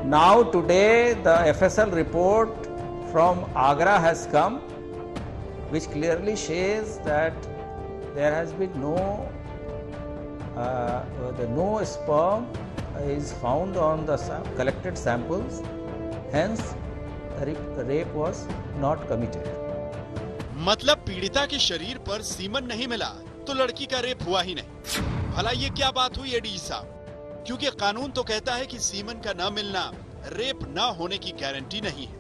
Now today the FSL report from Agra has come, which clearly shows that there has been no sperm is found on the collected samples. Hence, rape was not committed. मतलब पीड़िता के शरीर पर semen नहीं मिला तो लड़की का रेप हुआ ही नहीं। भला ये क्या बात हुई एडीजी साहब? क्योंकि कानून तो कहता है कि सीमन का न मिलना रेप न होने की गारंटी नहीं है।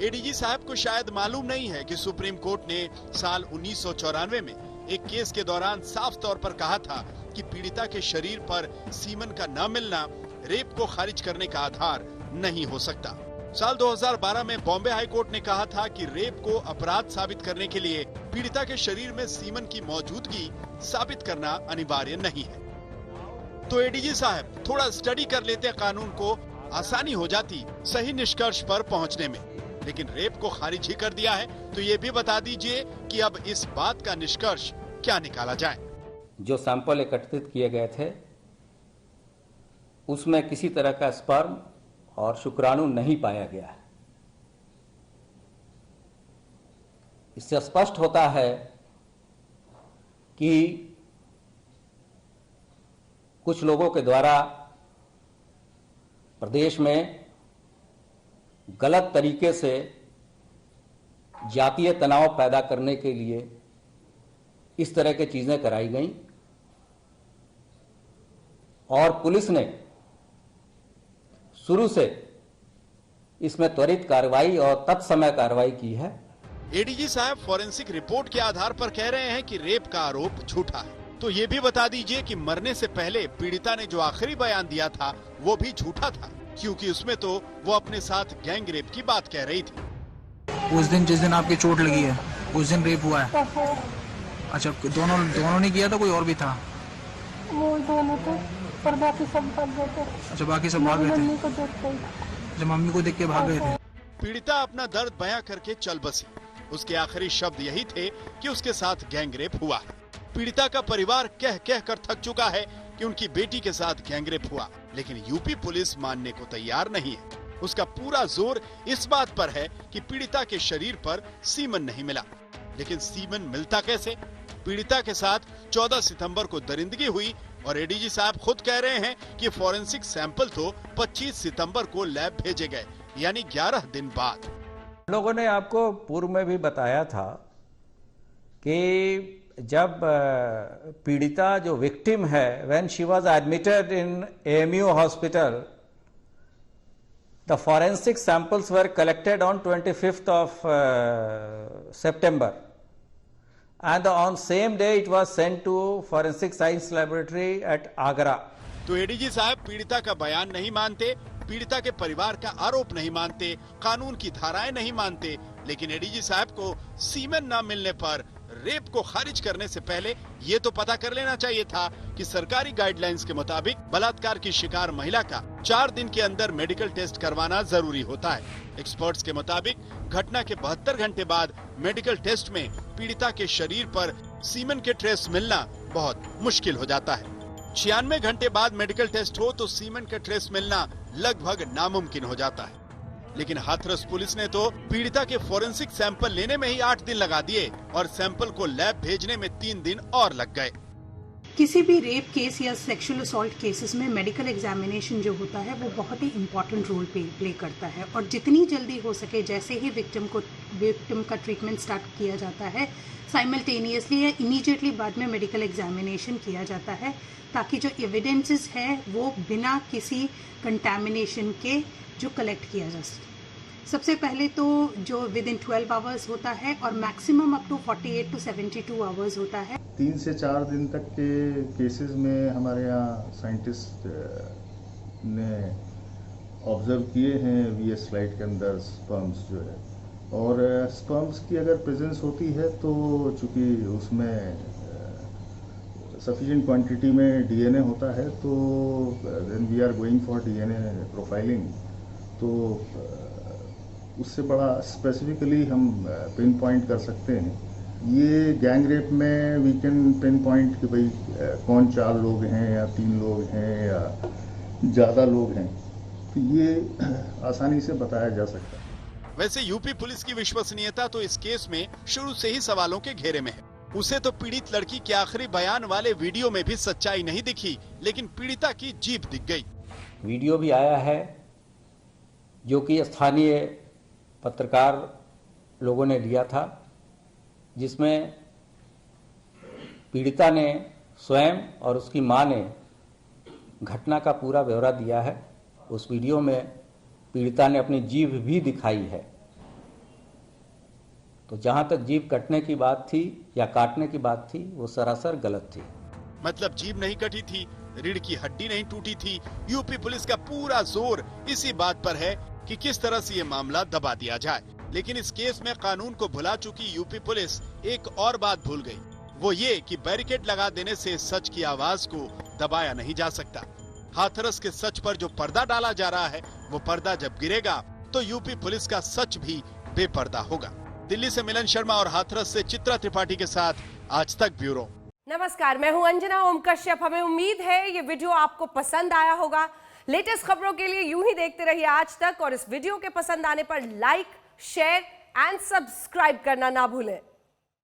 एडीजी साहब को शायद मालूम नहीं है कि सुप्रीम कोर्ट ने साल 1994 में एक केस के दौरान साफ तौर पर कहा था कि पीड़िता के शरीर पर सीमन का न मिलना रेप को खारिज करने का आधार नहीं हो सकता। साल 2012 में बॉम्बे हाई कोर्ट ने कहा था कि रेप को अपराध साबित करने के लिए पीड़िता के शरीर में सीमन की मौजूदगी साबित करना अनिवार्य नहीं है। तो एडीजी साहब थोड़ा स्टडी कर लेते कानून को, आसानी हो जाती सही निष्कर्ष पर पहुंचने में। लेकिन रेप को खारिज ही कर दिया है, तो ये भी बता दीजिए कि अब इस बात का निष्कर्ष क्या निकाला जाए। जो सैंपल एकत्रित किए गए थे उसमें किसी तरह का स्पर्म और शुक्राणु नहीं पाया गया है। इससे स्पष्ट होता है कि कुछ लोगों के द्वारा प्रदेश में गलत तरीके से जातीय तनाव पैदा करने के लिए इस तरह की चीजें कराई गईं और पुलिस ने शुरू से इसमें त्वरित कार्रवाई और तत्समय कार्रवाई की है। एडीजी साहब फॉरेंसिक रिपोर्ट के आधार पर कह रहे हैं कि रेप का आरोप झूठा है। तो ये भी बता दीजिए कि मरने से पहले पीड़िता ने जो आखिरी बयान दिया था वो भी झूठा था, क्योंकि उसमें तो वो अपने साथ गैंग रेप की बात कह रही थी। उस दिन जिस दिन आपकी चोट लगी है उस दिन रेप हुआ है? अच्छा, दोनों ने किया था, कोई और भी था? वो दोनों थे और बाकी सब भाग गए थे। अच्छा, बाकी सब भाग गए थे। मम्मी को देख के। अच्छा, मम्मी को देख के भाग गए थे। पीड़िता अपना दर्द बयां करके चल बसी। उसके आखिरी शब्द यही थे कि उसके साथ गैंग रेप हुआ है। पीड़िता का परिवार कह कह कर थक चुका है कि उनकी बेटी के साथ गैंग रेप हुआ, लेकिन यूपी पुलिस मानने को तैयार नहीं है। उसका पूरा जोर इस बात पर है कि पीड़िता के शरीर पर सीमन नहीं मिला। लेकिन सीमन मिलता कैसे? पीड़िता के साथ 14 सितंबर को दरिंदगी हुई और एडीजी साहब खुद कह रहे हैं कि फॉरेंसिक सैंपल तो 25 सितंबर को लैब भेजे गए, यानी 11 दिन बाद। लोगों ने आपको पूर्व में भी बताया था कि जब पीड़िता जो विक्टिम है, when she was admitted in AMU hospital, the forensic samples were collected on 25th of September. And on same day it was sent to Forensic Science Laboratory at Agra. तो एडीजी साहब पीड़िता का बयान नहीं मानते, पीड़िता के परिवार का आरोप नहीं मानते, कानून की धाराएं नहीं मानते, लेकिन एडीजी साहब को सीमन न मिलने पर रेप को खारिज करने से पहले ये तो पता कर लेना चाहिए था कि सरकारी गाइडलाइंस के मुताबिक बलात्कार की शिकार महिला का 4 दिन के अंदर मेडिकल टेस्ट करवाना जरूरी होता है। एक्सपर्ट्स के मुताबिक घटना के 72 घंटे बाद मेडिकल टेस्ट में पीड़िता के शरीर पर सीमन के ट्रेस मिलना बहुत मुश्किल हो जाता है। 96 घंटे बाद मेडिकल टेस्ट हो तो सीमन के ट्रेस मिलना लगभग नामुमकिन हो जाता है। लेकिन हाथरस पुलिस ने तो पीड़िता के फॉरेंसिक सैंपल लेने में ही 8 दिन लगा दिए और सैंपल को लैब भेजने में 3 दिन और लग गए। किसी भी रेप केस या सेक्सुअल असॉल्ट केसेस में मेडिकल एग्जामिनेशन जो होता है वो बहुत ही इम्पोर्टेंट रोल प्ले करता है और जितनी जल्दी हो सके, जैसे ही विक्टिम का ट्रीटमेंट स्टार्ट किया जाता है, साइमल्टेनियसली या इमीडिएटली बाद में मेडिकल एग्जामिनेशन किया जाता है, ताकि जो एविडेंसेस है वो बिना किसी कंटैमिनेशन के जो कलेक्ट किया जा सके। सबसे पहले तो जो विद इन 12 आवर्स होता है और maximum up to 48 to 72 hours होता है। 3 से 4 दिन तक के केसेस में हमारे यहाँ साइंटिस्ट ने ऑब्जर्व किए हैं वीएस स्लाइड के अंदर स्पर्म्स जो है, और स्पर्म्स की अगर प्रेजेंस होती है तो चूँकि उसमें सफिशिएंट क्वांटिटी में डीएनए होता है, तो then we are going for DNA profiling. तो उससे बड़ा स्पेसिफिकली हम पिन पॉइंट कर सकते हैं। ये गैंग रेप में वी कैन पिन पॉइंट कि भाई कौन 4 लोग हैं या 3 लोग हैं या ज़्यादा लोग हैं। तो ये आसानी से बताया जा सकता है। वैसे यूपी पुलिस की विश्वसनीयता तो इस केस में शुरू से ही सवालों के घेरे में है। उसे तो पीड़ित लड़की के आखिरी बयान वाले वीडियो में भी सच्चाई नहीं दिखी, लेकिन पीड़िता की जीभ दिख गई। वीडियो भी आया है जो कि स्थानीय पत्रकार लोगों ने लिया था, जिसमें पीड़िता ने स्वयं और उसकी मां ने घटना का पूरा ब्यौरा दिया है। उस वीडियो में पीड़िता ने अपनी जीभ भी दिखाई है। तो जहां तक जीभ कटने की बात थी या काटने की बात थी, वो सरासर गलत थी। मतलब जीभ नहीं कटी थी, रीढ़ की हड्डी नहीं टूटी थी। यूपी पुलिस का पूरा जोर इसी बात पर है कि किस तरह से ये मामला दबा दिया जाए। लेकिन इस केस में कानून को भुला चुकी यूपी पुलिस एक और बात भूल गई, वो ये कि बैरिकेड लगा देने से सच की आवाज को दबाया नहीं जा सकता। हाथरस के सच पर जो पर्दा डाला जा रहा है, वो पर्दा जब गिरेगा तो यूपी पुलिस का सच भी बेपर्दा होगा। दिल्ली से मिलन शर्मा और हाथरस से चित्रा त्रिपाठी के साथ आज तक ब्यूरो। नमस्कार, मैं हूं अंजना ओम कश्यप। हमें उम्मीद है ये वीडियो आपको पसंद आया होगा। लेटेस्ट खबरों के लिए यूं ही देखते रहिए आज तक, और इस वीडियो के पसंद आने पर लाइक, शेयर एंड सब्सक्राइब करना ना भूलें।